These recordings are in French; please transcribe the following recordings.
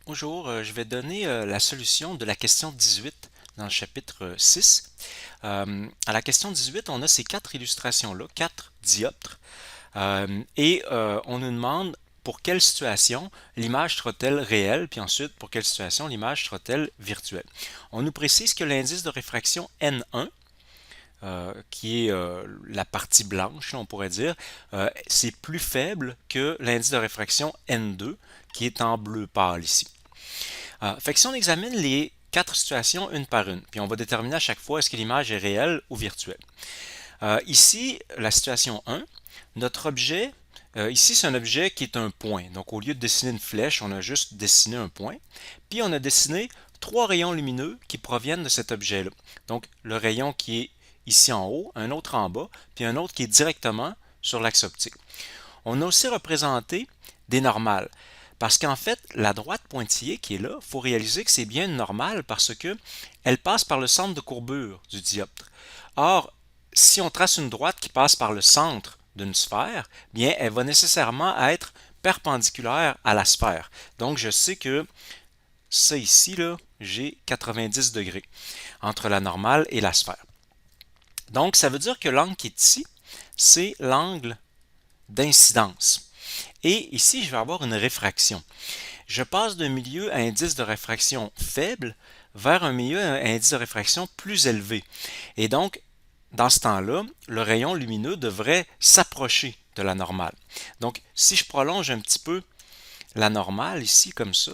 Bonjour, je vais donner la solution de la question 18 dans le chapitre 6. À la question 18, on a ces quatre illustrations-là, quatre dioptres, et on nous demande pour quelle situation l'image sera-t-elle réelle, puis ensuite pour quelle situation l'image sera-t-elle virtuelle. On nous précise que l'indice de réfraction N1, qui est la partie blanche, on pourrait dire, c'est plus faible que l'indice de réfraction N2, qui est en bleu pâle ici. Fait que si on examine les quatre situations une par une, puis on va déterminer à chaque fois est-ce que l'image est réelle ou virtuelle. Ici, la situation 1, notre objet, ici c'est un objet qui est un point. Donc au lieu de dessiner une flèche, on a juste dessiné un point. Puis on a dessiné trois rayons lumineux qui proviennent de cet objet-là. Donc le rayon qui est ici en haut, un autre en bas, puis un autre qui est directement sur l'axe optique. On a aussi représenté des normales. Parce qu'en fait, la droite pointillée qui est là, il faut réaliser que c'est bien une normale parce que elle passe par le centre de courbure du dioptre. Or, si on trace une droite qui passe par le centre d'une sphère, bien, elle va nécessairement être perpendiculaire à la sphère. Donc, je sais que ça ici, là, j'ai 90 degrés entre la normale et la sphère. Donc, ça veut dire que l'angle qui est ici, c'est l'angle d'incidence. Et ici, je vais avoir une réfraction. Je passe d'un milieu à indice de réfraction faible vers un milieu à indice de réfraction plus élevé. Et donc, dans ce temps-là, le rayon lumineux devrait s'approcher de la normale. Donc, si je prolonge un petit peu la normale ici, comme ça,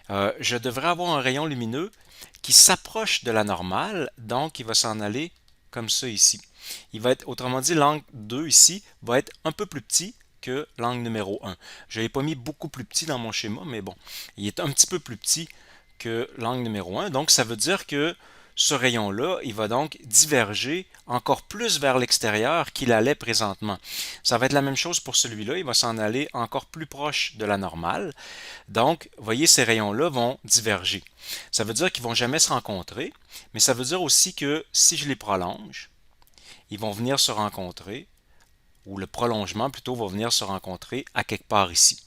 je devrais avoir un rayon lumineux qui s'approche de la normale, donc il va s'en aller comme ça ici. Il va être, autrement dit, l'angle 2 ici va être un peu plus petit que l'angle numéro 1. Je n'avais pas mis beaucoup plus petit dans mon schéma, mais bon, il est un petit peu plus petit que l'angle numéro 1. Donc, ça veut dire que ce rayon-là, il va donc diverger encore plus vers l'extérieur qu'il allait présentement. Ça va être la même chose pour celui-là, il va s'en aller encore plus proche de la normale. Donc, vous voyez, ces rayons-là vont diverger. Ça veut dire qu'ils ne vont jamais se rencontrer, mais ça veut dire aussi que si je les prolonge, ils vont venir se rencontrer, ou le prolongement plutôt va venir se rencontrer à quelque part ici.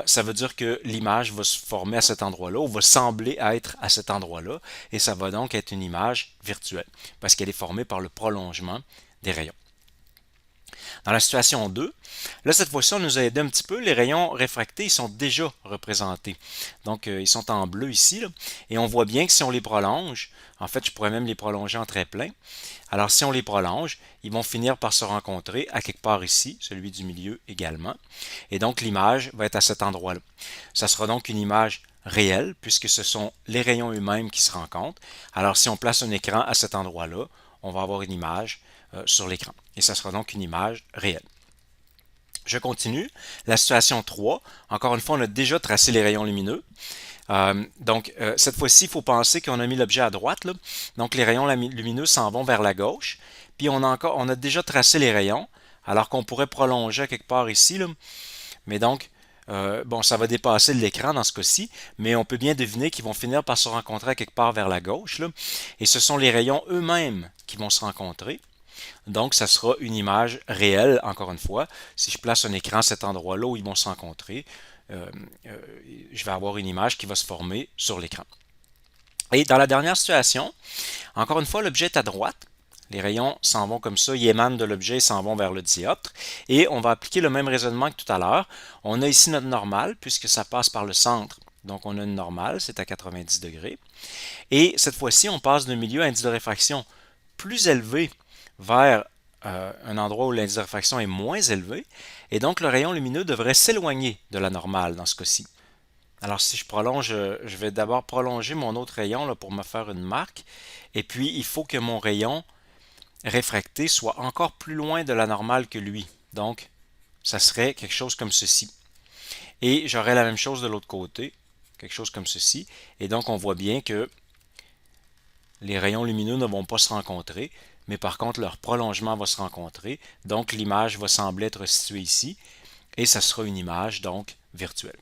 Ça veut dire que l'image va se former à cet endroit-là, ou va sembler être à cet endroit-là, et ça va donc être une image virtuelle, parce qu'elle est formée par le prolongement des rayons. Dans la situation 2, là, cette fois-ci, on nous a aidé un petit peu. Les rayons réfractés, ils sont déjà représentés. Donc, ils sont en bleu ici, là, et on voit bien que si on les prolonge, en fait, je pourrais même les prolonger en très plein. Alors, si on les prolonge, ils vont finir par se rencontrer à quelque part ici, celui du milieu également. Et donc, l'image va être à cet endroit-là. Ça sera donc une image réelle, puisque ce sont les rayons eux-mêmes qui se rencontrent. Alors, si on place un écran à cet endroit-là, on va avoir une image sur l'écran. Et ça sera donc une image réelle. Je continue. La situation 3, encore une fois, on a déjà tracé les rayons lumineux. Donc, cette fois-ci, il faut penser qu'on a mis l'objet à droite. Là. Donc, les rayons lumineux s'en vont vers la gauche. Puis, on a déjà tracé les rayons, alors qu'on pourrait prolonger quelque part ici. Là. Mais donc, bon, ça va dépasser l'écran dans ce cas-ci, mais on peut bien deviner qu'ils vont finir par se rencontrer quelque part vers la gauche. Là. Et ce sont les rayons eux-mêmes qui vont se rencontrer. Donc, ça sera une image réelle, encore une fois. Si je place un écran à cet endroit-là où ils vont se rencontrer, euh, euh, je vais avoir une image qui va se former sur l'écran. Et dans la dernière situation, encore une fois, l'objet est à droite. Les rayons s'en vont comme ça, ils émanent de l'objet et s'en vont vers le dioptre. Et on va appliquer le même raisonnement que tout à l'heure. On a ici notre normale, puisque ça passe par le centre. Donc on a une normale, c'est à 90 degrés. Et cette fois-ci, on passe d'un milieu à indice de réfraction plus élevé vers un endroit où l'indice de réfraction est moins élevé, et donc le rayon lumineux devrait s'éloigner de la normale dans ce cas-ci. Alors si je prolonge, je vais d'abord prolonger mon autre rayon là, pour me faire une marque, et puis il faut que mon rayon réfracté soit encore plus loin de la normale que lui. Donc, ça serait quelque chose comme ceci. Et j'aurai la même chose de l'autre côté, quelque chose comme ceci. Et donc, on voit bien que les rayons lumineux ne vont pas se rencontrer, mais par contre leur prolongement va se rencontrer, donc l'image va sembler être située ici, et ça sera une image donc virtuelle.